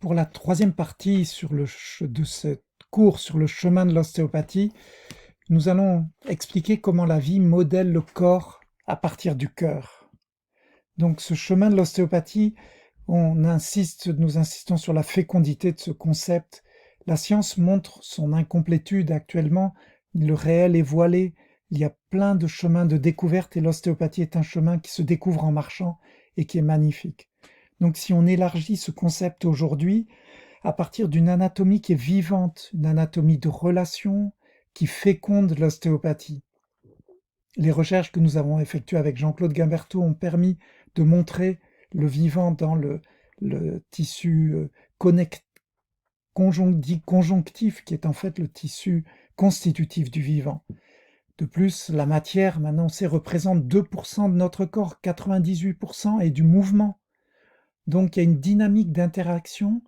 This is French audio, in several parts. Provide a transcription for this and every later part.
Pour la troisième partie de ce cours sur le chemin de l'ostéopathie, nous allons expliquer comment la vie modèle le corps à partir du cœur. Donc ce chemin de l'ostéopathie, nous insistons sur la fécondité de ce concept. La science montre son incomplétude actuellement, le réel est voilé, il y a plein de chemins de découverte et l'ostéopathie est un chemin qui se découvre en marchant et qui est magnifique. Donc si on élargit ce concept aujourd'hui, à partir d'une anatomie qui est vivante, une anatomie de relation qui féconde l'ostéopathie. Les recherches que nous avons effectuées avec Jean-Claude Guimberteau ont permis de montrer le vivant dans le tissu conjonctif, qui est en fait le tissu constitutif du vivant. De plus, la matière, maintenant on sait, représente 2% de notre corps, 98% est du mouvement. Donc il y a une dynamique d'interaction.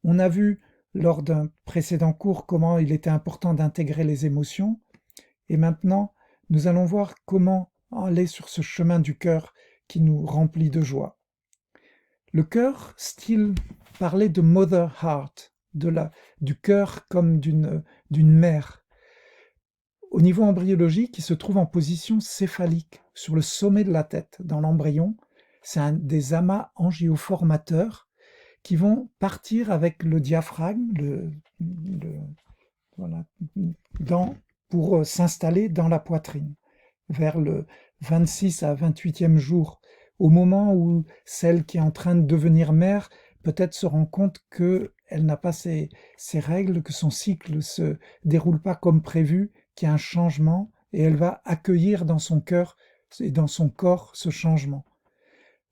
On a vu lors d'un précédent cours comment il était important d'intégrer les émotions. Et maintenant, nous allons voir comment aller sur ce chemin du cœur qui nous remplit de joie. Le cœur, style parlait de mother heart, du cœur comme d'une mère. Au niveau embryologique, il se trouve en position céphalique, sur le sommet de la tête. Dans l'embryon, c'est des amas angioformateurs qui vont partir avec le diaphragme voilà, pour s'installer dans la poitrine, vers le 26 à 28e jour, au moment où celle qui est en train de devenir mère peut-être se rend compte qu'elle n'a pas ses règles, que son cycle ne se déroule pas comme prévu, qu'il y a un changement, et elle va accueillir dans son cœur et dans son corps ce changement.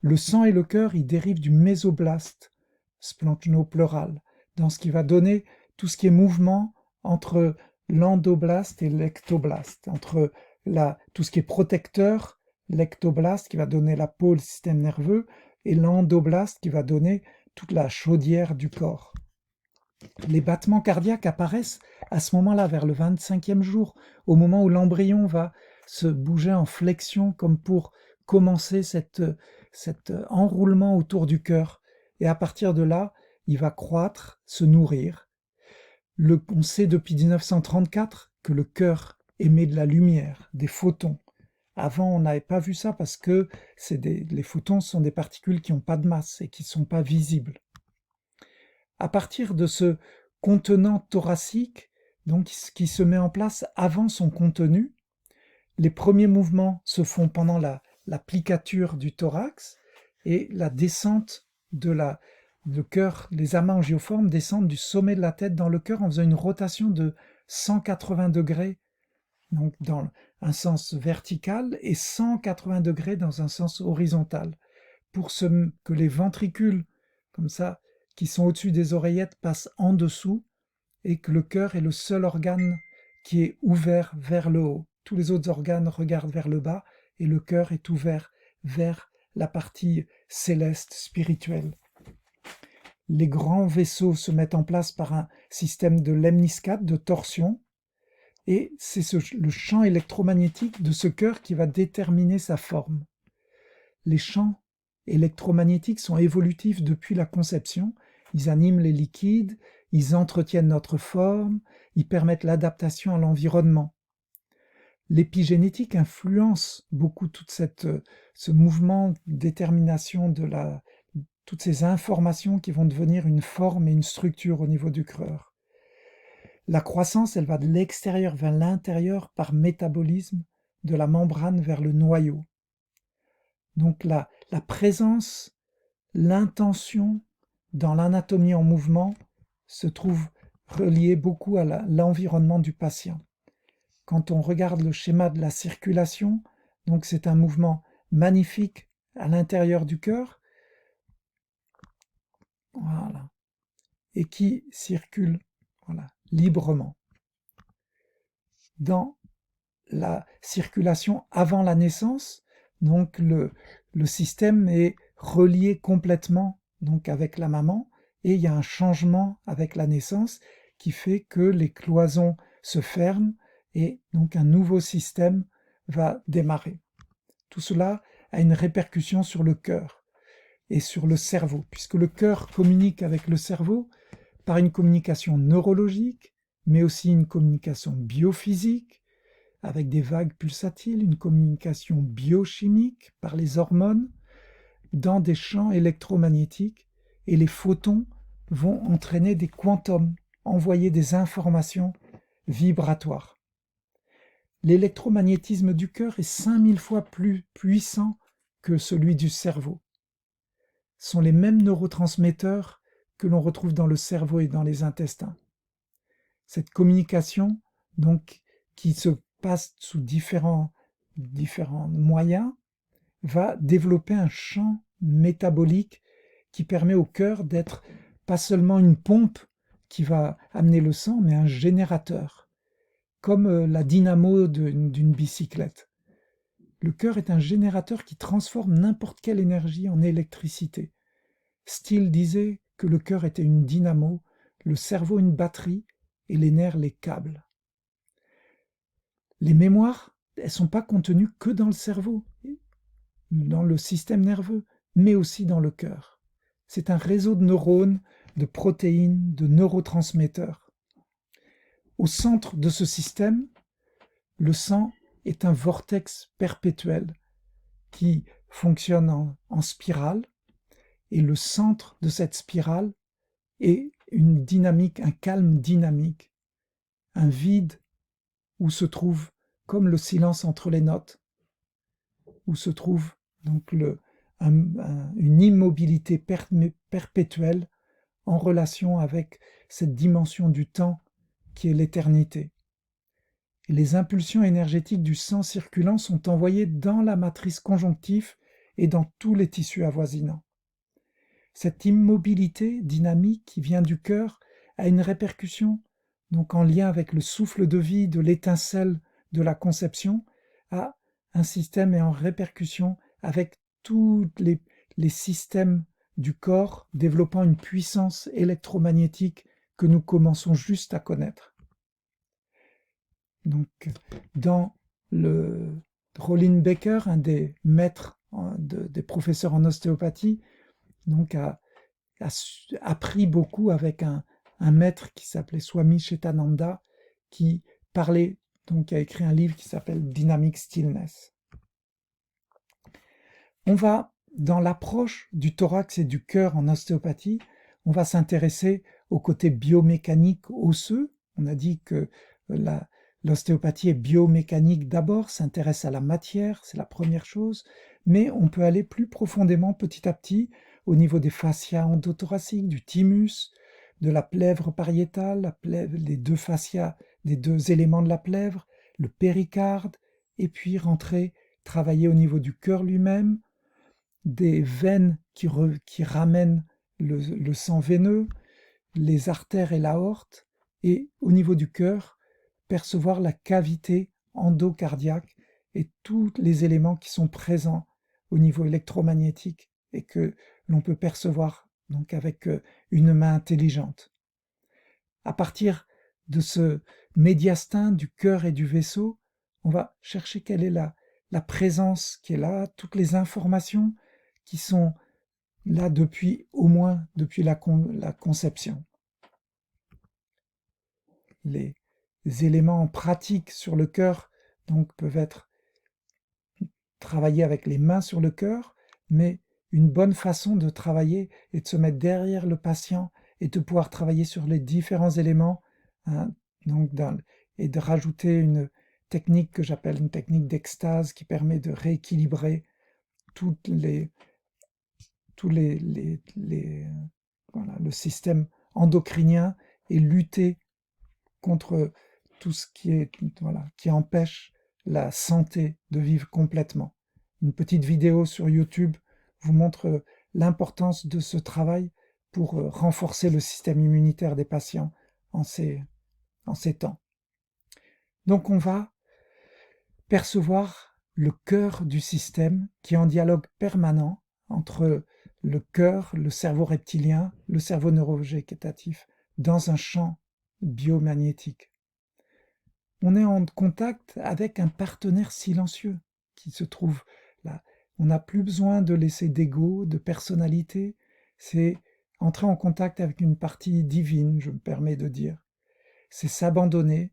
Le sang et le cœur, ils dérivent du mésoblaste splenopleural, dans ce qui va donner tout ce qui est mouvement entre l'endoblaste et l'ectoblaste, entre tout ce qui est protecteur, l'ectoblaste qui va donner la peau, le système nerveux, et l'endoblaste qui va donner toute la chaudière du corps. Les battements cardiaques apparaissent à ce moment-là, vers le 25e jour, au moment où l'embryon va se bouger en flexion comme pour commencer cet enroulement autour du cœur. Et à partir de là, il va croître, se nourrir. On sait depuis 1934 que le cœur émet de la lumière, des photons. Avant, on n'avait pas vu ça parce que les photons sont des particules qui n'ont pas de masse et qui ne sont pas visibles. À partir de ce contenant thoracique, donc qui se met en place avant son contenu, les premiers mouvements se font pendant la plicature du thorax et la descente le cœur, les amas angioformes descendent du sommet de la tête dans le cœur en faisant une rotation de 180 degrés, donc dans un sens vertical, et 180 degrés dans un sens horizontal, pour que les ventricules, comme ça, qui sont au-dessus des oreillettes, passent en dessous, et que le cœur est le seul organe qui est ouvert vers le haut. Tous les autres organes regardent vers le bas, et le cœur est ouvert vers la partie céleste, spirituelle. Les grands vaisseaux se mettent en place par un système de lemniscate, de torsion, et c'est le champ électromagnétique de ce cœur qui va déterminer sa forme. Les champs électromagnétiques sont évolutifs depuis la conception, ils animent les liquides, ils entretiennent notre forme, ils permettent l'adaptation à l'environnement. L'épigénétique influence beaucoup tout ce mouvement de détermination toutes ces informations qui vont devenir une forme et une structure au niveau du cœur. La croissance, elle va de l'extérieur vers l'intérieur par métabolisme, de la membrane vers le noyau. Donc la présence, l'intention dans l'anatomie en mouvement se trouve reliée beaucoup à l'environnement du patient. Quand on regarde le schéma de la circulation, donc c'est un mouvement magnifique à l'intérieur du cœur, voilà, et qui circule librement. Dans la circulation avant la naissance, donc le système est relié complètement donc avec la maman, et il y a un changement avec la naissance qui fait que les cloisons se ferment et donc un nouveau système va démarrer. Tout cela a une répercussion sur le cœur. est sur le cerveau, puisque le cœur communique avec le cerveau par une communication neurologique, mais aussi une communication biophysique, avec des vagues pulsatiles, une communication biochimique par les hormones, dans des champs électromagnétiques, et les photons vont entraîner des quantums, envoyer des informations vibratoires. L'électromagnétisme du cœur est 5000 fois plus puissant que celui du cerveau. Ce sont les mêmes neurotransmetteurs que l'on retrouve dans le cerveau et dans les intestins. Cette communication, donc, qui se passe sous différents moyens, va développer un champ métabolique qui permet au cœur d'être pas seulement une pompe qui va amener le sang, mais un générateur, comme la dynamo d'une bicyclette. Le cœur est un générateur qui transforme n'importe quelle énergie en électricité. Steele disait que le cœur était une dynamo, le cerveau une batterie et les nerfs les câbles. Les mémoires, elles ne sont pas contenues que dans le cerveau, dans le système nerveux, mais aussi dans le cœur. C'est un réseau de neurones, de protéines, de neurotransmetteurs. Au centre de ce système, le sang est un vortex perpétuel qui fonctionne en spirale, et le centre de cette spirale est une dynamique, un calme dynamique, un vide où se trouve, comme le silence entre les notes, où se trouve donc une immobilité perpétuelle en relation avec cette dimension du temps qui est l'éternité. Et les impulsions énergétiques du sang circulant sont envoyées dans la matrice conjonctive et dans tous les tissus avoisinants. Cette immobilité dynamique qui vient du cœur a une répercussion, donc en lien avec le souffle de vie de l'étincelle de la conception, a un système et en répercussion avec tous les systèmes du corps développant une puissance électromagnétique que nous commençons juste à connaître. Donc, dans le Rollin Baker, un des maîtres, des professeurs en ostéopathie, donc a appris beaucoup avec un maître qui s'appelait Swami Chetananda, qui parlait, donc a écrit un livre qui s'appelle Dynamic Stillness. On va, dans l'approche du thorax et du cœur en ostéopathie, on va s'intéresser au côté biomécanique osseux. On a dit que l'ostéopathie est biomécanique d'abord, s'intéresse à la matière, c'est la première chose, mais on peut aller plus profondément petit à petit au niveau des fascias endothoraciques, du thymus, de la plèvre pariétale, les deux fascias des deux éléments de la plèvre, le péricarde, et puis travailler au niveau du cœur lui-même, des veines qui ramènent le sang veineux, les artères et l'aorte, et au niveau du cœur, percevoir la cavité endocardiaque et tous les éléments qui sont présents au niveau électromagnétique et que l'on peut percevoir donc avec une main intelligente. À partir de ce médiastin du cœur et du vaisseau, on va chercher quelle est la présence qui est là, toutes les informations qui sont là au moins depuis la conception. Les éléments pratiques sur le cœur donc peuvent être travailler avec les mains sur le cœur, mais une bonne façon de travailler est de se mettre derrière le patient et de pouvoir travailler sur les différents éléments, hein, et de rajouter une technique que j'appelle une technique d'extase qui permet de rééquilibrer le système endocrinien et lutter contre tout ce qui empêche la santé de vivre complètement. Une petite vidéo sur YouTube vous montre l'importance de ce travail pour renforcer le système immunitaire des patients en ces temps. Donc on va percevoir le cœur du système qui est en dialogue permanent entre le cœur, le cerveau reptilien, le cerveau neurovégétatif, dans un champ biomagnétique. On est en contact avec un partenaire silencieux qui se trouve là. On n'a plus besoin de laisser d'ego, de personnalité. C'est entrer en contact avec une partie divine, je me permets de dire. C'est s'abandonner.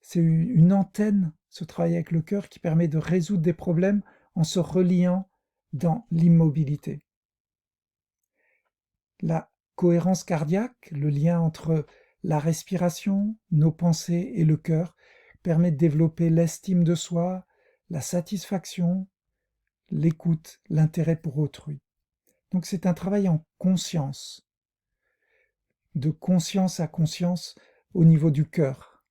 C'est une antenne, ce travail avec le cœur, qui permet de résoudre des problèmes en se reliant dans l'immobilité. La cohérence cardiaque, le lien entre la respiration, nos pensées et le cœur, permet de développer l'estime de soi, la satisfaction, l'écoute, l'intérêt pour autrui. Donc c'est un travail en conscience, de conscience à conscience au niveau du cœur,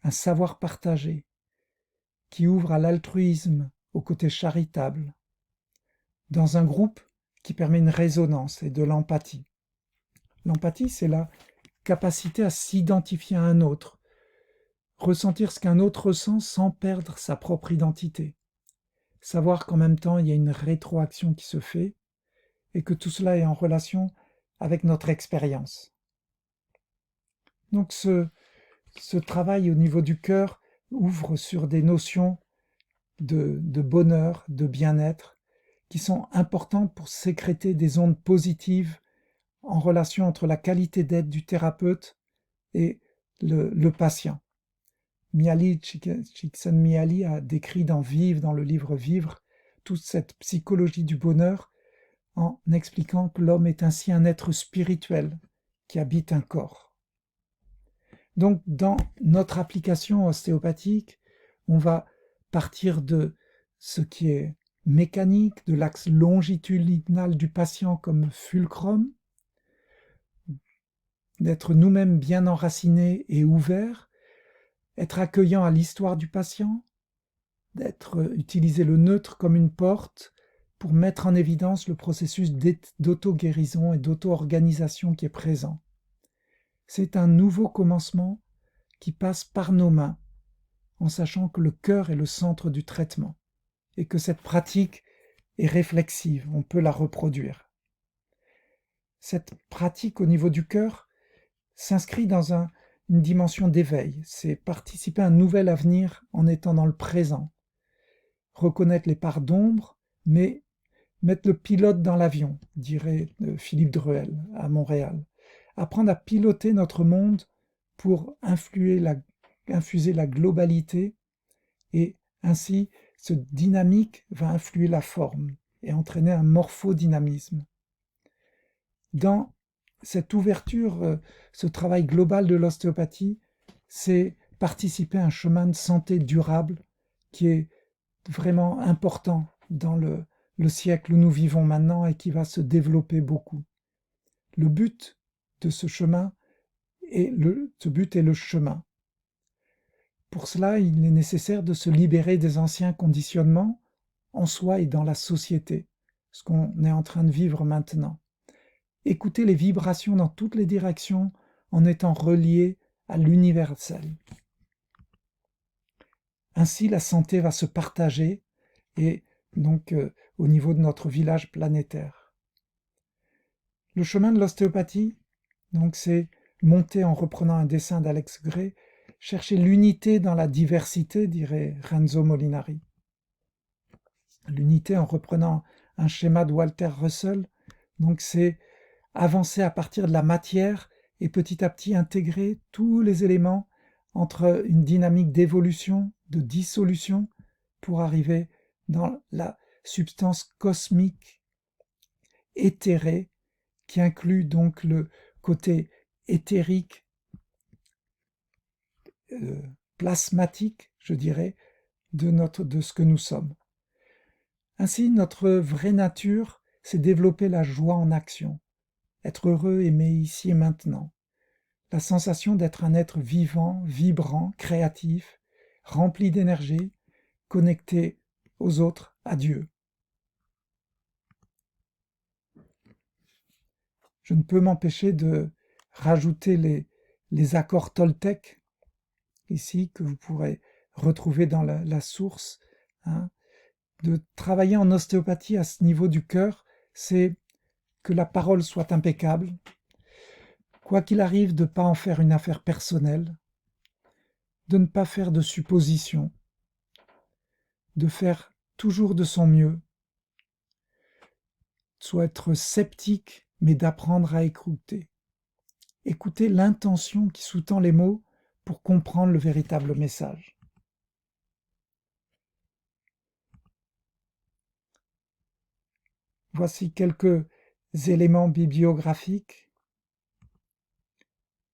un savoir partagé qui ouvre à l'altruisme, au côté charitable, dans un groupe qui permet une résonance et de l'empathie. L'empathie, c'est la capacité à s'identifier à un autre, ressentir ce qu'un autre ressent sans perdre sa propre identité, savoir qu'en même temps il y a une rétroaction qui se fait et que tout cela est en relation avec notre expérience. Donc ce travail au niveau du cœur ouvre sur des notions de bonheur, de bien-être, qui sont importantes pour sécréter des ondes positives en relation entre la qualité d'être du thérapeute et le patient. Csikszentmihalyi a décrit dans Vivre, dans le livre Vivre, toute cette psychologie du bonheur en expliquant que l'homme est ainsi un être spirituel qui habite un corps. Donc, dans notre application ostéopathique, on va partir de ce qui est mécanique, de l'axe longitudinal du patient comme fulcrum, d'être nous-mêmes bien enracinés et ouverts, être accueillant à l'histoire du patient, utiliser le neutre comme une porte pour mettre en évidence le processus d'auto-guérison et d'auto-organisation qui est présent. C'est un nouveau commencement qui passe par nos mains, en sachant que le cœur est le centre du traitement et que cette pratique est réflexive, on peut la reproduire. Cette pratique au niveau du cœur s'inscrit dans une dimension d'éveil, c'est participer à un nouvel avenir en étant dans le présent, reconnaître les parts d'ombre, mais mettre le pilote dans l'avion, dirait Philippe Druel à Montréal. Apprendre à piloter notre monde pour infuser la globalité et ainsi ce dynamique va influer la forme et entraîner un morphodynamisme. Dans cette ouverture, ce travail global de l'ostéopathie, c'est participer à un chemin de santé durable qui est vraiment important dans le siècle où nous vivons maintenant et qui va se développer beaucoup. Le but de ce chemin est le chemin. Pour cela, il est nécessaire de se libérer des anciens conditionnements en soi et dans la société, ce qu'on est en train de vivre maintenant. Écouter les vibrations dans toutes les directions en étant relié à l'universel. Ainsi, la santé va se partager et donc au niveau de notre village planétaire. Le chemin de l'ostéopathie, donc c'est monter en reprenant un dessin d'Alex Gray, chercher l'unité dans la diversité, dirait Renzo Molinari. L'unité en reprenant un schéma de Walter Russell, donc c'est avancer à partir de la matière et petit à petit intégrer tous les éléments entre une dynamique d'évolution, de dissolution, pour arriver dans la substance cosmique éthérée, qui inclut donc le côté éthérique, plasmatique, je dirais, de ce que nous sommes. Ainsi, notre vraie nature, c'est développer la joie en action, être heureux, aimé ici et maintenant, la sensation d'être un être vivant, vibrant, créatif, rempli d'énergie, connecté aux autres, à Dieu. Je ne peux m'empêcher de rajouter les accords toltèques, ici, que vous pourrez retrouver dans la source. De travailler en ostéopathie à ce niveau du cœur, c'est que la parole soit impeccable, quoi qu'il arrive, de ne pas en faire une affaire personnelle, de ne pas faire de suppositions, de faire toujours de son mieux soit être sceptique, mais d'apprendre à écouter. Écouter l'intention qui sous-tend les mots pour comprendre le véritable message. Voici quelques éléments bibliographiques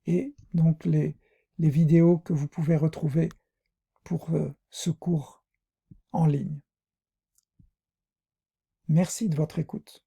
et donc les vidéos que vous pouvez retrouver pour ce cours en ligne. Merci de votre écoute.